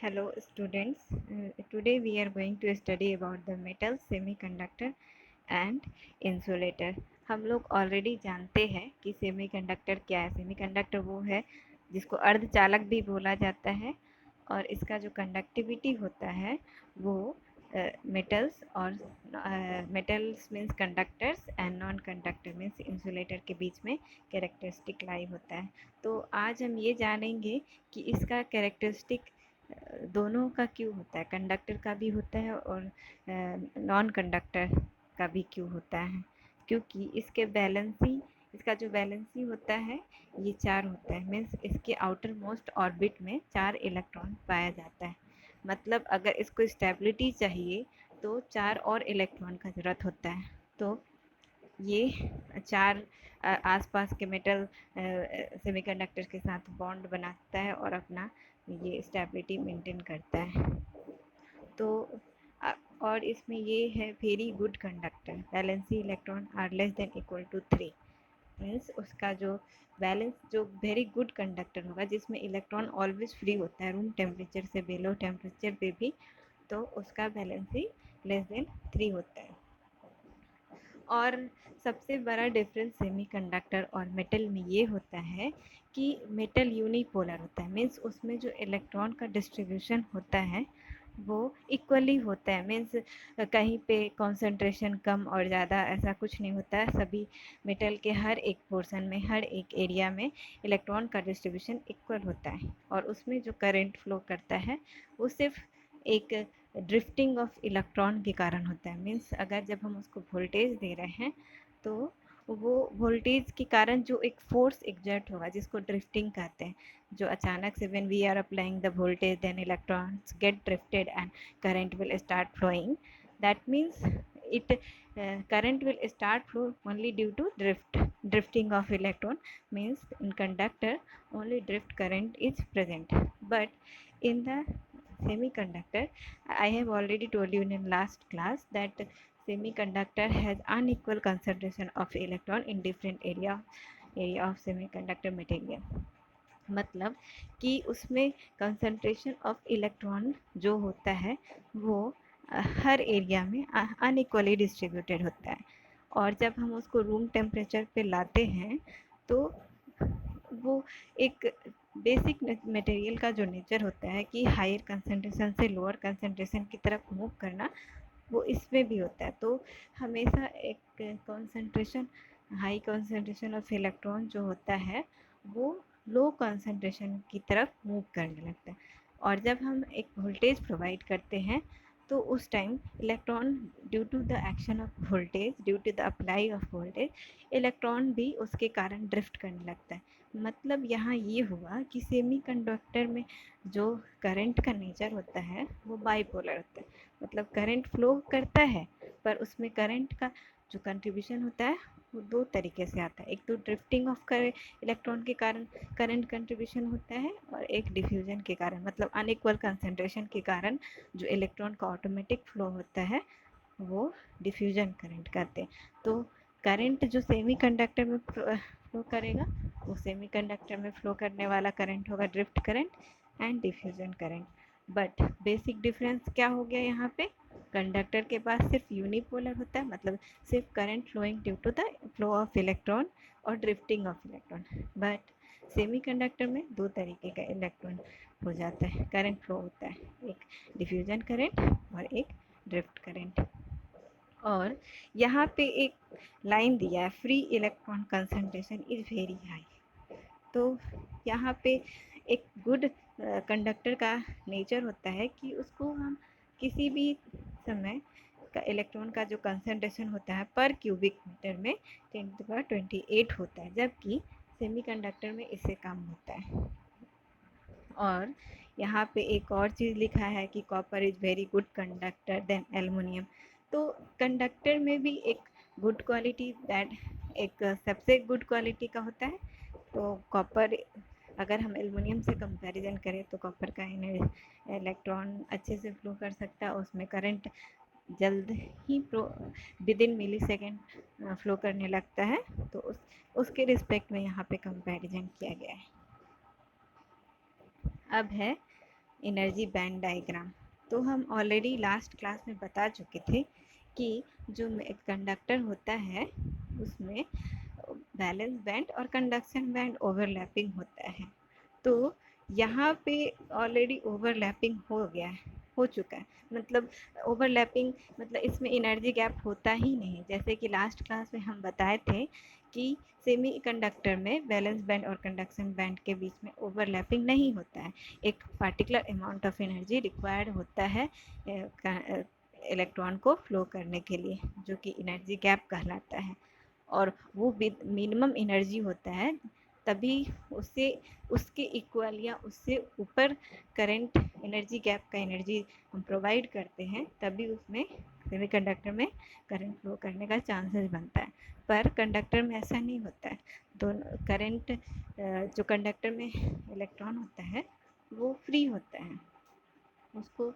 Hello students, today we are going to study about the metal, semiconductor and insulator. हम लोग already जानते हैं कि सेमीकंडक्टर क्या है। सेमीकंडक्टर वो है जिसको अर्धचालक भी बोला जाता है और इसका जो कंडक्टिविटी होता है वो मेटल्स और metals means conductors and non conductor means insulator के बीच में कैरेक्टरिस्टिक लाई होता है। तो आज हम ये जानेंगे कि इसका कैरेक्टरिस्टिक दोनों का क्यों होता है, कंडक्टर का भी होता है और नॉन कंडक्टर का भी क्यों होता है। क्योंकि इसका जो बैलेंसी होता है ये 4 होता है। मीन्स इसके आउटर मोस्ट ऑर्बिट में 4 इलेक्ट्रॉन पाया जाता है। मतलब अगर इसको स्टेबिलिटी चाहिए तो 4 और इलेक्ट्रॉन का ज़रूरत होता है। तो ये 4 आसपास के मेटल सेमीकंडक्टर के साथ बॉन्ड बनाता है और अपना ये स्टेबिलिटी मेंटेन करता है। तो और इसमें ये है very good conductor, valency electron are less than equal to 3। Means उसका जो वेरी गुड कंडक्टर होगा जिसमें इलेक्ट्रॉन ऑलवेज फ्री होता है रूम टेम्परेचर से बिलो टेम्परेचर पे भी, तो उसका वैलेंसी लेस देन 3 होता है। और सबसे बड़ा डिफरेंस सेमीकंडक्टर और मेटल में ये होता है कि मेटल यूनिपोलर होता है। मीन्स उसमें जो इलेक्ट्रॉन का डिस्ट्रीब्यूशन होता है वो इक्वली होता है। मीन्स कहीं पे कंसंट्रेशन कम और ज़्यादा ऐसा कुछ नहीं होता है। सभी मेटल के हर एक पोर्शन में, हर एक एरिया में इलेक्ट्रॉन का डिस्ट्रीब्यूशन इक्वल होता है और उसमें जो करंट फ्लो करता है वो सिर्फ एक ड्रिफ्टिंग ऑफ इलेक्ट्रॉन के कारण होता है। मीन्स अगर जब हम उसको वोल्टेज दे रहे हैं तो वो वोल्टेज के कारण जो एक फोर्स एग्जर्ट होगा जिसको ड्रिफ्टिंग कहते हैं, जो अचानक से when we are applying the voltage then electrons get drifted and current will start flowing. That means it current will start flow only due to drifting of electron. Means in conductor only drift current is present, but in the semiconductor, I have already told you in last class that semiconductor has unequal concentration of electron in different area of semiconductor material। मतलब कि उसमें concentration of electron जो होता है वो हर area में unequally distributed होता है। और जब हम उसको रूम टेम्परेचर पे लाते हैं तो वो एक बेसिक मटेरियल का जो नेचर होता है कि हायर कंसंट्रेशन से लोअर कंसंट्रेशन की तरफ मूव करना, वो इसमें भी होता है। तो हमेशा एक concentration high concentration of electron जो होता है वो लो कंसंट्रेशन की तरफ मूव करने लगता है। और जब हम एक वोल्टेज प्रोवाइड करते हैं तो उस time electron due to the action of voltage, due to the apply of voltage, electron भी उसके कारण ड्रिफ्ट करने लगता है। मतलब यहाँ ये हुआ कि सेमीकंडक्टर में जो करंट का नेचर होता है वो बाइपोलर होता है। मतलब करंट फ्लो करता है पर उसमें करंट का जो कंट्रीब्यूशन होता है वो 2 तरीके से आता है। एक तो ड्रिफ्टिंग ऑफ इलेक्ट्रॉन के कारण करंट कंट्रीब्यूशन होता है और एक डिफ्यूजन के कारण, मतलब अनइक्वल कंसंट्रेशन के कारण जो इलेक्ट्रॉन का ऑटोमेटिक फ्लो होता है वो डिफ्यूजन करंट कहते हैं। तो करंट जो सेमीकंडक्टर में फ्लो करेगा वो सेमीकंडक्टर में फ्लो करने वाला करंट होगा drift current and diffusion current. But basic difference क्या हो गया यहाँ पे, कंडक्टर के पास सिर्फ यूनिपोलर होता है, मतलब सिर्फ current flowing due to the flow of electron और drifting of electron. But semiconductor में 2 तरीके का इलेक्ट्रॉन हो जाता है, करंट फ्लो होता है, एक डिफ्यूजन करंट और एक ड्रिफ्ट करंट। और यहाँ पे एक लाइन दिया है, free electron concentration is very high. तो यहाँ पे एक गुड कंडक्टर का नेचर होता है कि उसको हम किसी भी समय का इलेक्ट्रॉन का जो कंसंट्रेशन होता है पर क्यूबिक मीटर में 10⁻28 होता है, जबकि सेमीकंडक्टर में इससे कम होता है। और यहाँ पे एक और चीज़ लिखा है कि copper is very good conductor then aluminium. तो कंडक्टर में भी एक गुड क्वालिटी, दैट एक सबसे गुड क्वालिटी का होता है। तो कॉपर, अगर हम एल्युमिनियम से कंपैरिजन करें तो कॉपर का इलेक्ट्रॉन अच्छे से फ्लो कर सकता है, उसमें करंट जल्द ही within millisecond flow करने लगता है। तो उसके रिस्पेक्ट में यहाँ पे कंपैरिजन किया गया है। अब है एनर्जी बैंड डायग्राम। तो हम ऑलरेडी लास्ट क्लास में बता चुके थे कि जो कंडक्टर होता है उसमें बैलेंस बैंड और कंडक्शन बैंड ओवरलैपिंग होता है। तो यहाँ पे ऑलरेडी ओवरलैपिंग हो गया है, हो चुका है। मतलब ओवरलैपिंग मतलब इसमें एनर्जी गैप होता ही नहीं। जैसे कि लास्ट क्लास में हम बताए थे कि सेमी कंडक्टर में बैलेंस बैंड और कंडक्शन बैंड के बीच में ओवरलैपिंग नहीं होता है। एक particular amount of energy required होता है इलेक्ट्रॉन को फ्लो करने के लिए, जो कि एनर्जी गैप कहलाता है। और वो मिनिमम एनर्जी होता है, तभी उससे उसके इक्वल या उससे ऊपर करंट एनर्जी गैप का एनर्जी हम प्रोवाइड करते हैं, तभी उसमें सेमीकंडक्टर में करंट फ्लो करने का चांसेस बनता है। पर कंडक्टर में ऐसा नहीं होता है। दोनों करंट जो कंडक्टर में इलेक्ट्रॉन होता है वो फ्री होता है, उसको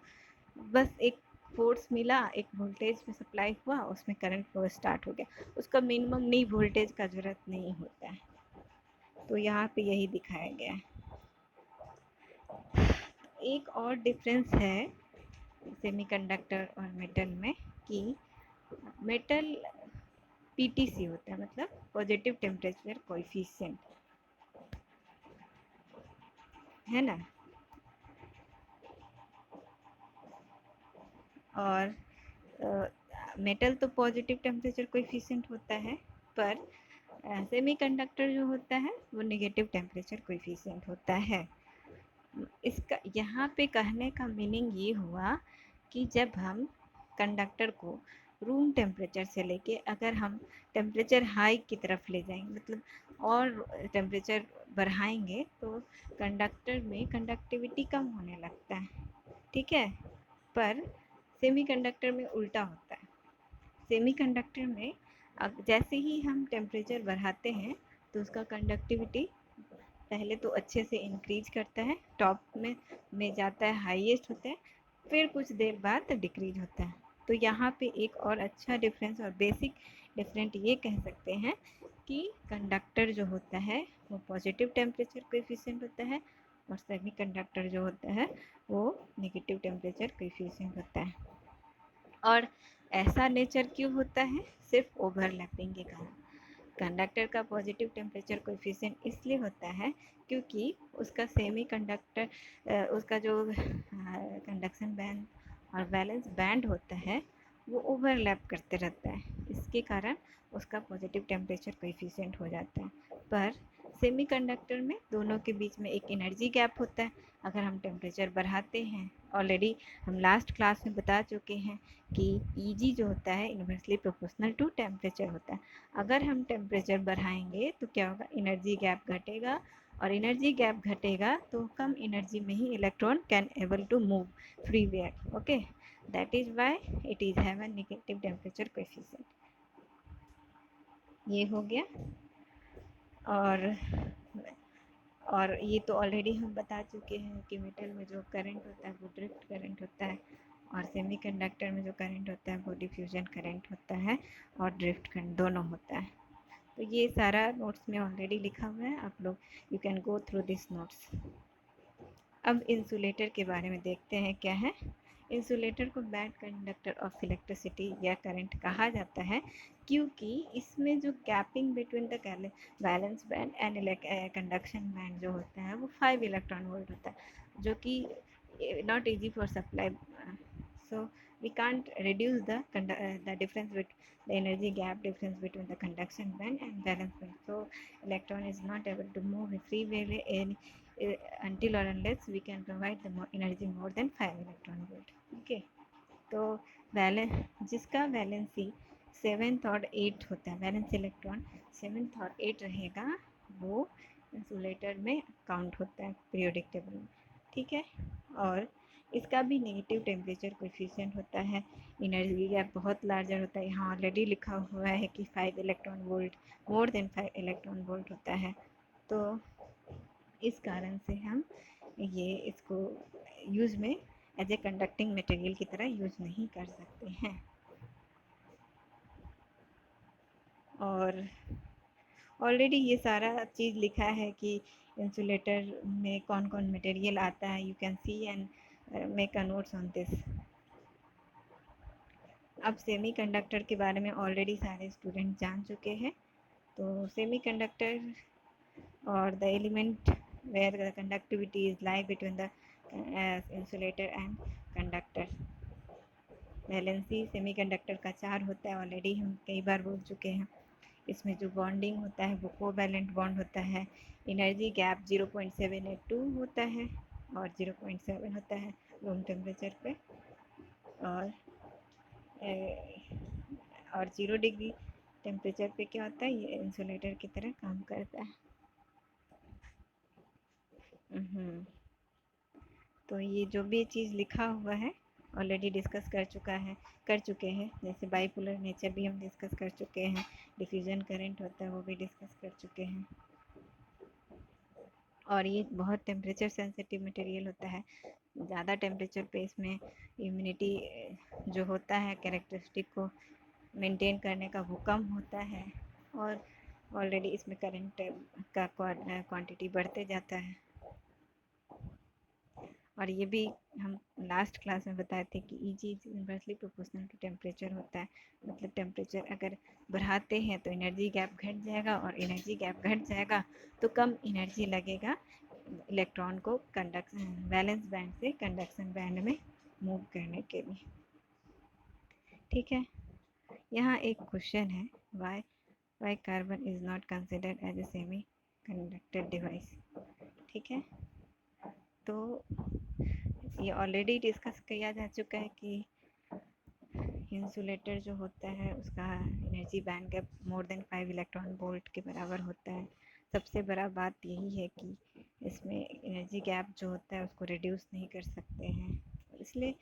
बस एक फोर्स मिला, एक वोल्टेज में सप्लाई हुआ, उसमें करंट फ्लो स्टार्ट हो गया, उसका मिनिमम नहीं वोल्टेज का ज़रूरत नहीं होता है। तो यहाँ पे यही दिखाया गया है। एक और डिफरेंस है सेमीकंडक्टर और मेटल में कि मेटल पीटीसी होता है, मतलब पॉजिटिव टेम्परेचर कोएफिशिएंट, है ना। और मेटल तो पॉजिटिव टेम्परेचर कोएफिशिएंट होता है, पर सेमीकंडक्टर जो होता है वो नेगेटिव टेम्परेचर कोएफिशिएंट होता है। इसका यहाँ पे कहने का मीनिंग ये हुआ कि जब हम कंडक्टर को रूम टेम्परेचर से लेके अगर हम टेम्परेचर हाई की तरफ ले जाएंगे, मतलब और टेम्परेचर बढ़ाएंगे, तो कंडक्टर में कंडक्टिविटी कम होने लगता है, ठीक है। पर सेमीकंडक्टर में उल्टा होता है। सेमीकंडक्टर में अब जैसे ही हम टेम्परेचर बढ़ाते हैं तो उसका कंडक्टिविटी पहले तो अच्छे से इंक्रीज करता है, टॉप में जाता है, हाईएस्ट होता है, फिर कुछ देर बाद डिक्रीज होता है। तो यहाँ पे एक और अच्छा डिफरेंस और बेसिक डिफरेंट ये कह सकते हैं कि कंडक्टर जो होता है वो पॉजिटिव टेम्परेचर कोएफिशिएंट होता है, और सेमीकंडक्टर जो होता है वो नेगेटिव टेम्परेचर कोएफिशिएंट होता है। और ऐसा नेचर क्यों होता है? सिर्फ ओवरलैपिंग के कारण। कंडक्टर का पॉजिटिव टेम्परेचर कोएफिशिएंट इसलिए होता है क्योंकि उसका सेमीकंडक्टर उसका जो कंडक्शन बैंड और वैलेंस बैंड होता है वो ओवरलैप करते रहता है, इसके कारण उसका पॉजिटिव टेम्परेचर कोएफिशिएंट हो जाता है। पर सेमीकंडक्टर में दोनों के बीच में एक एनर्जी गैप होता है। अगर हम टेम्परेचर बढ़ाते हैं, ऑलरेडी हम लास्ट क्लास में बता चुके हैं कि ईजी जो होता है इन्वर्सली प्रोपोर्शनल टू टेम्परेचर होता है। अगर हम टेम्परेचर बढ़ाएंगे तो क्या होगा, एनर्जी गैप घटेगा, और एनर्जी गैप घटेगा तो कम एनर्जी में ही electron can able to move free where. Okay, that is why it is have a negative temperature coefficient. ये हो गया। और ये तो ऑलरेडी हम बता चुके हैं कि मेटल में जो करंट होता है वो ड्रिफ्ट करंट होता है, और सेमीकंडक्टर में जो करंट होता है वो डिफ्यूजन करंट होता है, और ड्रिफ्ट करंट दोनों होता है। तो ये सारा नोट्स में ऑलरेडी लिखा हुआ है, आप लोग you can go through this notes. अब इंसुलेटर के बारे में देखते हैं क्या है। इंसुलेटर को बैड कंडक्टर ऑफ इलेक्ट्रिसिटी या करंट कहा जाता है, क्योंकि इसमें जो gapping between the balance band and conduction band जो होता है वो 5 इलेक्ट्रॉन वोल्ट होता है, जो कि not easy for supply. So we can't reduce the difference with the energy gap difference between the conduction band and valence band. So electron is not able to move in free way until or unless we can provide the energy more than 5 electron volt. Okay, तो valence जिसका valency 7th और 8th होता है, valence electron 7th और 8th रहेगा, वो insulator में count होता है पीरियोडिक टेबल में, ठीक है। और इसका भी नेगेटिव टेम्परेचर कोएफिशिएंट होता है, एनर्जी गैप बहुत लार्जर होता है। यहाँ ऑलरेडी लिखा हुआ है कि 5 electron volt, more than 5 electron volt होता है। तो इस कारण से हम ये इसको यूज़ में एज ए कंडक्टिंग मटेरियल की तरह यूज़ नहीं कर सकते हैं। और ऑलरेडी ये सारा चीज़ लिखा है कि इंसुलेटर में कौन कौन मटेरियल आता है, you can see and make a notes on this. अब सेमीकंडक्टर के बारे में ऑलरेडी सारे स्टूडेंट जान चुके हैं। तो सेमीकंडक्टर और the element where the conductivity is lie between the insulator and conductor. Valency semiconductor का 4 होता है, ऑलरेडी हम कई बार बोल चुके हैं। इसमें जो बॉन्डिंग होता है वो कोवैलेंट बॉन्ड होता है। एनर्जी गैप 0.782 होता है और 0.7 होता है रूम टेम्परेचर पे, और 0 डिग्री टेम्परेचर पे क्या होता है, ये इंसुलेटर की तरह काम करता है। तो ये जो भी चीज़ लिखा हुआ है ऑलरेडी डिस्कस कर चुके हैं। जैसे बाइपोलर नेचर भी हम डिस्कस कर चुके हैं, डिफ्यूजन करंट होता है वो भी डिस्कस कर चुके हैं। और ये बहुत टेम्परेचर सेंसिटिव मटेरियल होता है। ज़्यादा टेम्परेचर पे इसमें इम्यूनिटी जो होता है कैरेक्टरिस्टिक को मेंटेन करने का वो कम होता है, और ऑलरेडी इसमें करंट का क्वांटिटी बढ़ते जाता है। और ये भी हम लास्ट क्लास में बताए थे कि Eg is inversely proportional to temperature होता है। मतलब टेम्परेचर अगर बढ़ाते हैं तो एनर्जी गैप घट जाएगा, और एनर्जी गैप घट जाएगा तो कम एनर्जी लगेगा इलेक्ट्रॉन को कंडक्शन वैलेंस बैंड से कंडक्शन बैंड में मूव करने के लिए। ठीक है, यहाँ एक क्वेश्चन है, why carbon is not considered as a semiconductor device. ठीक है, तो ये ऑलरेडी डिस्कस किया जा चुका है कि इंसुलेटर जो होता है उसका energy band gap more than 5 electron volt के बराबर होता है। सबसे बड़ा बात यही है कि इसमें एनर्जी गैप जो होता है उसको रिड्यूस नहीं कर सकते हैं, इसलिए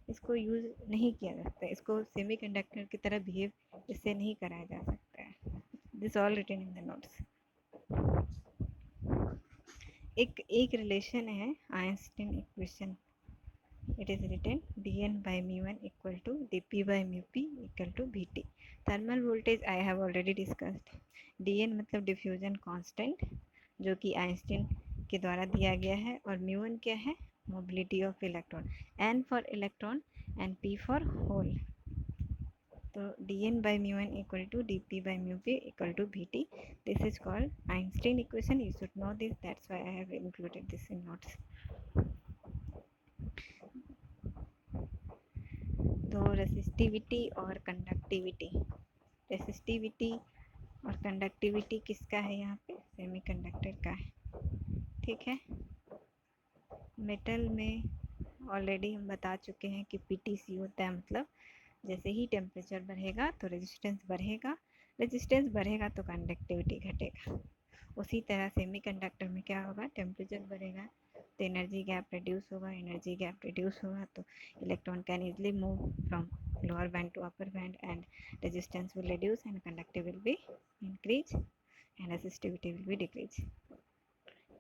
इसको यूज़ नहीं किया जा सकता। इसको सेमीकंडक्टर की तरह बिहेव इससे नहीं कराया जा सकता है। This all written in the notes. एक रिलेशन है Einstein equation. It is written dN by mu1 equal to dP by mu p equal to Vt. Thermal voltage I have already discussed. dN मतलब diffusion constant जो कि Einstein के द्वारा दिया गया है, और mu1 क्या है, mobility of electron, N for electron and P for hole. तो dN by mu1 equal to dP by mu p equal to Vt. This is called Einstein equation. You should know this. That's why I have included this in notes. तो resistivity और conductivity, resistivity और conductivity किसका है, यहाँ पे semiconductor का है। ठीक है, मेटल में ऑलरेडी हम बता चुके हैं कि पीटीसी होता है, मतलब जैसे ही टेम्परेचर बढ़ेगा तो रेजिस्टेंस बढ़ेगा, रेजिस्टेंस बढ़ेगा तो कंडक्टिविटी घटेगा। उसी तरह सेमीकंडक्टर में क्या होगा, टेम्परेचर बढ़ेगा तो एनर्जी गैप रिड्यूस होगा, एनर्जी गैप रिड्यूस होगा तो electron can easily move from lower band to upper band, and resistance will reduce and conductivity will be increase and resistivity will be decrease.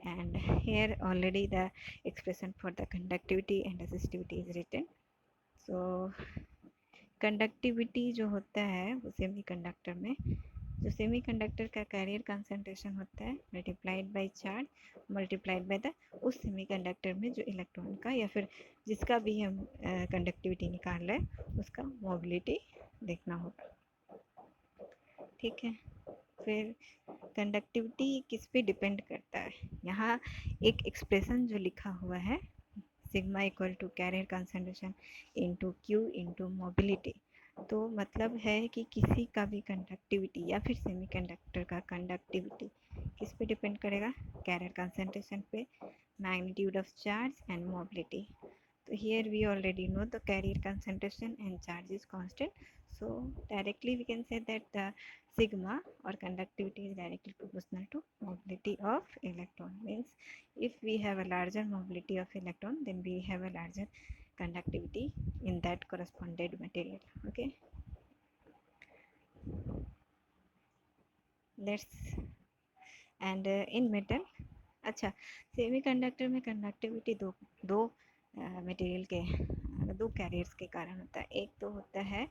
And here already the expression for the conductivity and resistivity is written. So conductivity जो होता है वो semiconductor में, जो semiconductor का career concentration होता है multiplied by charge multiplied by the उस सेमीकंडक्टर में जो इलेक्ट्रॉन का या फिर जिसका भी हम कंडक्टिविटी निकाल रहे हैं उसका मोबिलिटी देखना होगा। ठीक है, फिर कंडक्टिविटी किस पे डिपेंड करता है, यहाँ एक एक्सप्रेशन जो लिखा हुआ है sigma equal to carrier concentration into q into mobility, तो मतलब है कि किसी का भी कंडक्टिविटी या फिर सेमीकंडक्टर का कंडक्टिविटी किस पे डिपेंड करेगा, कैरियर कंसंट्रेशन पे, magnitude of charge and mobility. तो here we already know the carrier concentration and charge is constant, so directly we can say that the sigma or conductivity is directly proportional to mobility of electron. Means if we have a larger mobility of electron then we have a larger conductivity in that corresponded material. Okay, let's and in metal, अच्छा semiconductor में conductivity दो material के दो carriers के कारण होता है। एक तो होता है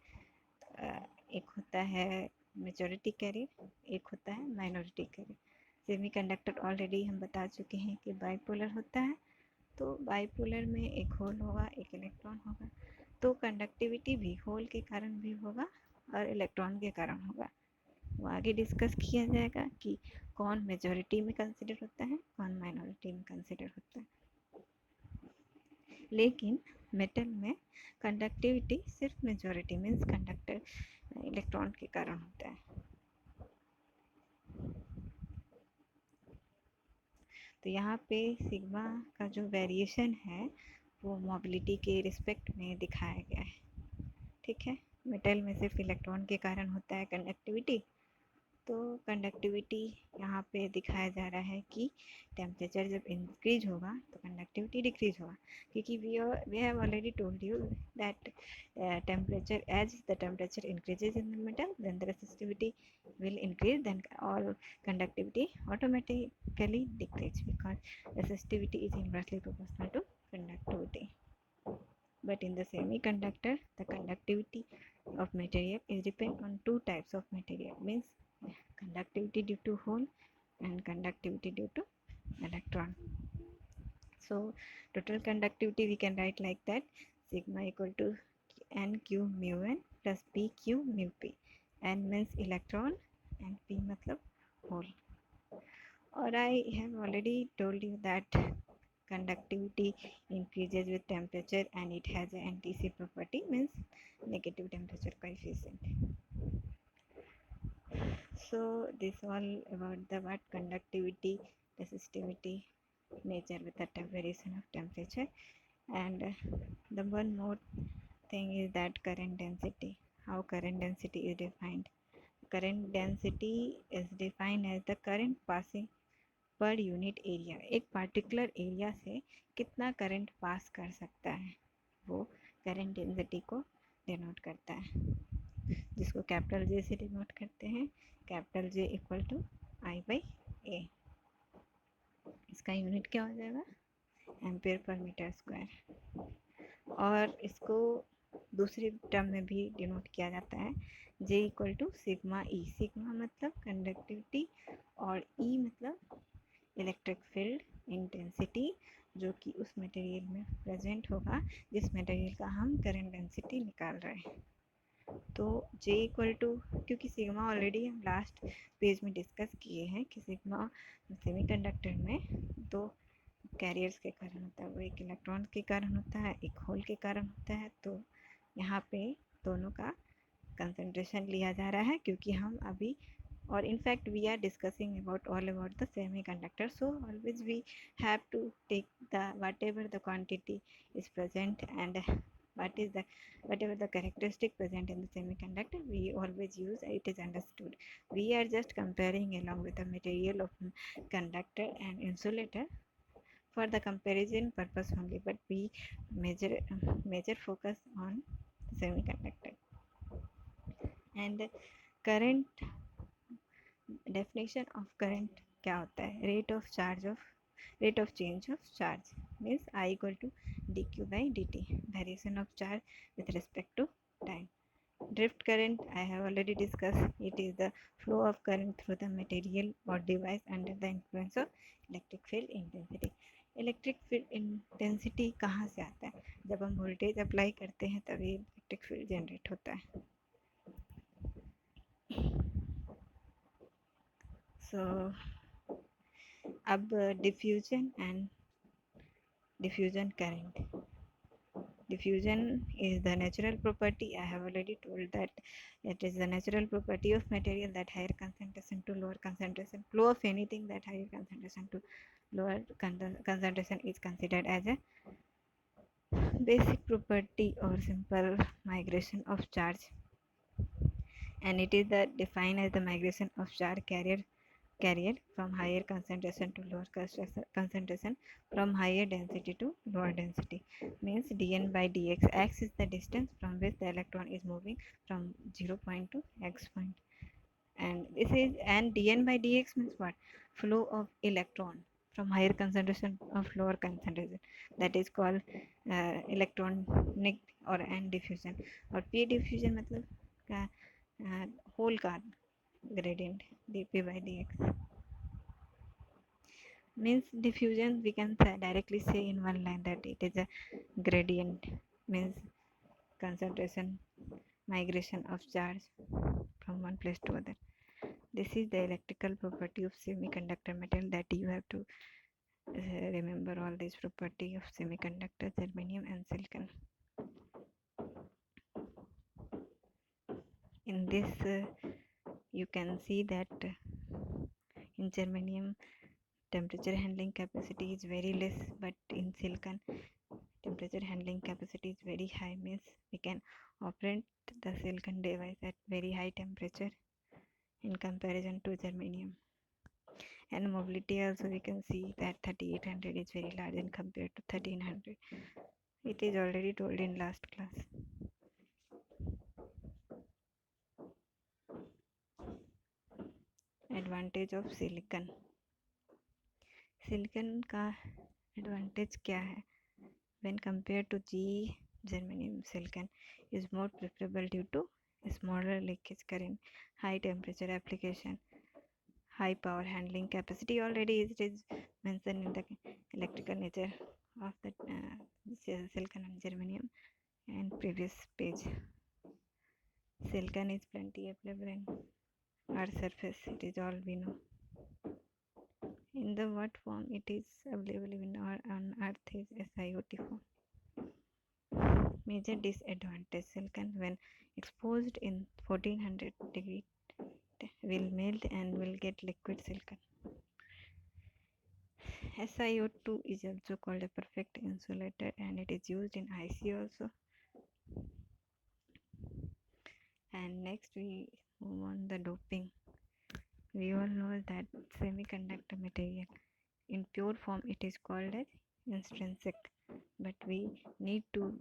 एक होता है मेजॉरिटी कैरियर, एक होता है माइनॉरिटी कैरियर। सेमीकंडक्टर ऑलरेडी हम बता चुके हैं कि बाइपोलर होता है, तो बाइपोलर में एक होल होगा, एक इलेक्ट्रॉन होगा, तो कंडक्टिविटी भी होल के कारण भी होगा और इलेक्ट्रॉन के कारण होगा। वो आगे डिस्कस किया जाएगा कि कौन मेजॉरिटी में कंसिडर होता है, कौन माइनॉरिटी में कंसिडर होता है। लेकिन मेटल में कंडक्टिविटी सिर्फ मेजॉरिटी मीन्स कंडक्टर इलेक्ट्रॉन के कारण होता है। तो यहाँ पे सिग्मा का जो वेरिएशन है वो मोबिलिटी के रिस्पेक्ट में दिखाया गया है। ठीक है, मेटल में सिर्फ इलेक्ट्रॉन के कारण होता है कंडक्टिविटी, तो कंडक्टिविटी यहाँ पे दिखाया जा रहा है कि टेम्परेचर जब इंक्रीज होगा तो कंडक्टिविटी डिक्रीज होगा, क्योंकि we have already told you that temperature as the temperature increases in the metal then the resistivity will increase, then all conductivity automatically decrease because resistivity is inversely proportional to conductivity. But in the semiconductor, the conductivity of material is depend on two types of material, means conductivity due to hole and conductivity due to electron. So total conductivity we can write like that: sigma equal to nq mu n plus pq mu p. N means electron and p matlab hole. Or I have already told you that conductivity increases with temperature and it has an anti-C property, means negative temperature coefficient. So this all about the what conductivity, resistivity, nature with the variation of temperature. And the one more thing is that current density. How current density is defined? Current density is defined as the current passing per unit area. एक particular area से कितना current pass कर सकता है वो current density को denote करता है, जिसको कैपिटल जे से डिनोट करते हैं। Capital J equal to I by A. इसका यूनिट क्या हो जाएगा? Ampere per metre square. और इसको दूसरी टर्म में भी डिनोट किया जाता है, J equal to sigma E. Sigma मतलब कंडक्टिविटी और ई मतलब इलेक्ट्रिक फील्ड इंटेंसिटी, जो कि उस मटेरियल में प्रेजेंट होगा जिस मटेरियल का हम करंट डेंसिटी निकाल रहे हैं। तो J इक्वल टू, क्योंकि सिग्मा ऑलरेडी हम लास्ट पेज में डिस्कस किए हैं कि सिग्मा सेमीकंडक्टर में दो कैरियर्स के कारण होता है, वो एक इलेक्ट्रॉन के कारण होता है, एक होल के कारण होता है। तो यहाँ पे दोनों का कंसंट्रेशन लिया जा रहा है, क्योंकि हम अभी or in fact we are discussing about all about the semiconductor, so always we have to take the whatever the quantity is present and what is the whatever the characteristic present in the semiconductor, we always use it is understood. We are just comparing along with the material of conductor and insulator for the comparison purpose only, but we major focus on semiconductor. And current definition of current क्या होता है? Rate of change of charge means I equal to d q by d t, variation of charge with respect to time. Drift current I have already discussed. It is the flow of current through the material or device under the influence of electric field intensity. Electric field intensity कहाँ से आता है? जब हम voltage apply करते हैं तभी electric field generate होता है. So अब diffusion and diffusion current. Diffusion is the natural property. I have already told that it is the natural property of material that higher concentration to lower concentration, flow of anything that higher concentration to lower concentration is considered as a basic property or simple migration of charge, and it is the defined as the migration of charge carrier from higher concentration to lower concentration, from higher density to lower density, means dn by dx. X is the distance from which the electron is moving from 0 point to x point, and this is, and dn by dx means what? Flow of electron from higher concentration of lower concentration, that is called electronic or n diffusion. और p diffusion मतलब whole का gradient dp by dx. Means diffusion, we can directly say in one line that it is a gradient, means concentration migration of charge from one place to other. This is the electrical property of semiconductor metal that you have to remember all these property of semiconductor, germanium and silicon. In this you can see that in germanium temperature handling capacity is very less, but in silicon temperature handling capacity is very high, means we can operate the silicon device at very high temperature in comparison to germanium. And mobility also we can see that 3800 is very large in compared to 1300. It is already told in last class. Advantage of silicon. Silicon का advantage क्या है? when compared to GE, germanium silicon is more preferable due to smaller leakage current, high temperature application, high power handling capacity. Already it is mentioned in the electrical nature of the silicon and germanium and previous page. Silicon is plenty available in Earth surface, it is all we know. In the what form it is available in on Earth is SiO2 form. Major disadvantage: silicon when exposed in 1400 degree will melt and will get liquid silicon. SiO2 is also called a perfect insulator and it is used in IC also. And next we move on the doping. We all know that semiconductor material in pure form it is called as intrinsic, but we need to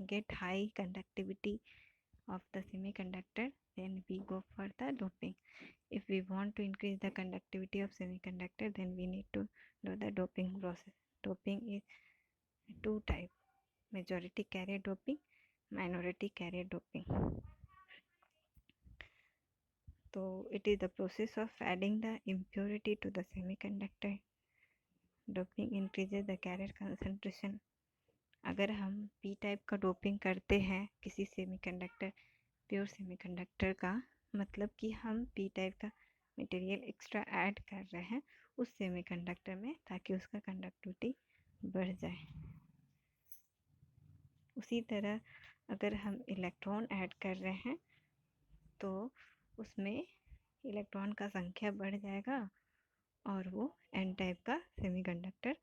get high conductivity of the semiconductor, then we go for the doping. If we want to increase the conductivity of semiconductor, then we need to do the doping process. Doping is two type: majority carrier doping, minority carrier doping. So it is the process of adding the impurity to the semiconductor. Doping increases the carrier concentration. अगर हम p type का doping करते हैं किसी semiconductor, pure semiconductor का, मतलब कि हम p टाइप का मटेरियल एक्स्ट्रा ऐड कर रहे हैं उस सेमीकंडक्टर में ताकि उसका कंडक्टिविटी बढ़ जाए. उसी तरह अगर हम इलेक्ट्रॉन ऐड कर रहे हैं तो उसमें इलेक्ट्रॉन का संख्या बढ़ जाएगा और वो n टाइप का सेमीकंडक्टर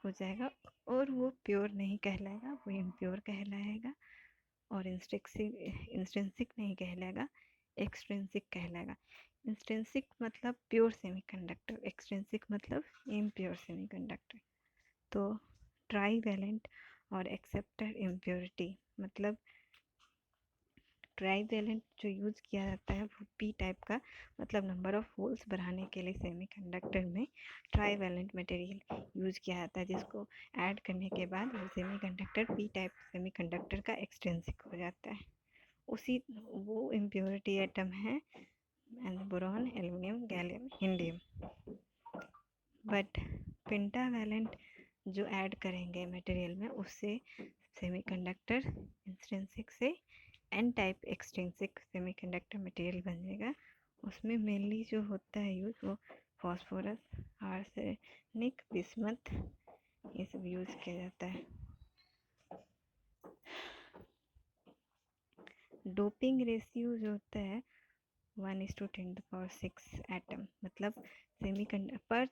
हो जाएगा और वो प्योर नहीं कहलाएगा, वो इम्प्योर कहलाएगा और इंस्ट्रिंसिक नहीं कहलाएगा, एक्सट्रिंसिक कहलाएगा. इंस्ट्रिंसिक मतलब प्योर सेमीकंडक्टर, एक्सट्रिंसिक मतलब इम्प्योर सेमीकंडक्टर. तो ट्राईवैलेंट और एक्सेप्टर इम्प्योरिटी, मतलब ट्राईवैलेंट जो यूज़ किया जाता है वो p टाइप का, मतलब नंबर ऑफ होल्स बढ़ाने के लिए सेमीकंडक्टर में ट्राईवैलेंट मटेरियल यूज़ किया जाता है, जिसको ऐड करने के बाद वो सेमीकंडक्टर p टाइप सेमीकंडक्टर का एक्सट्रिंसिक हो जाता है. उसी वो इम्प्योरिटी एटम है boron, aluminium, gallium, indium. But pentavalent जो ऐड करेंगे मटेरियल में उससे सेमीकंडक्टर इंस्ट्रिंसिक से n type extrinsic semiconductor material बन जाएगा. उसमें मेनली जो होता है यूज़ वो फॉस्फोरस, आर्सेनिक, बिस्मथ ये सब यूज़ किया जाता है. डोपिंग रेशियो जो होता है 1:10⁶ एटम, मतलब पर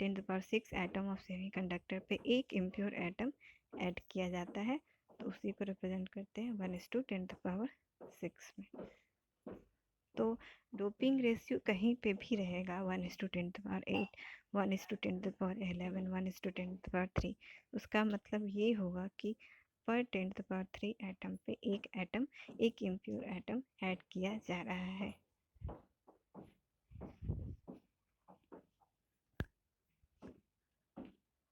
10⁶ एटम ऑफ सेमीकंडक्टर पे एक इम्प्योर एटम ऐड किया जाता है, तो उसी को रिप्रेजेंट करते हैं 1:10⁶ में. तो डोपिंग रेशियो कहीं पे भी रहेगा 1:10⁸, 1:10⁻11, 1:10⁻3. उसका मतलब ये होगा कि पर 10⁻3 एटम पे एक इम्प्योर एटम ऐड किया जा रहा है.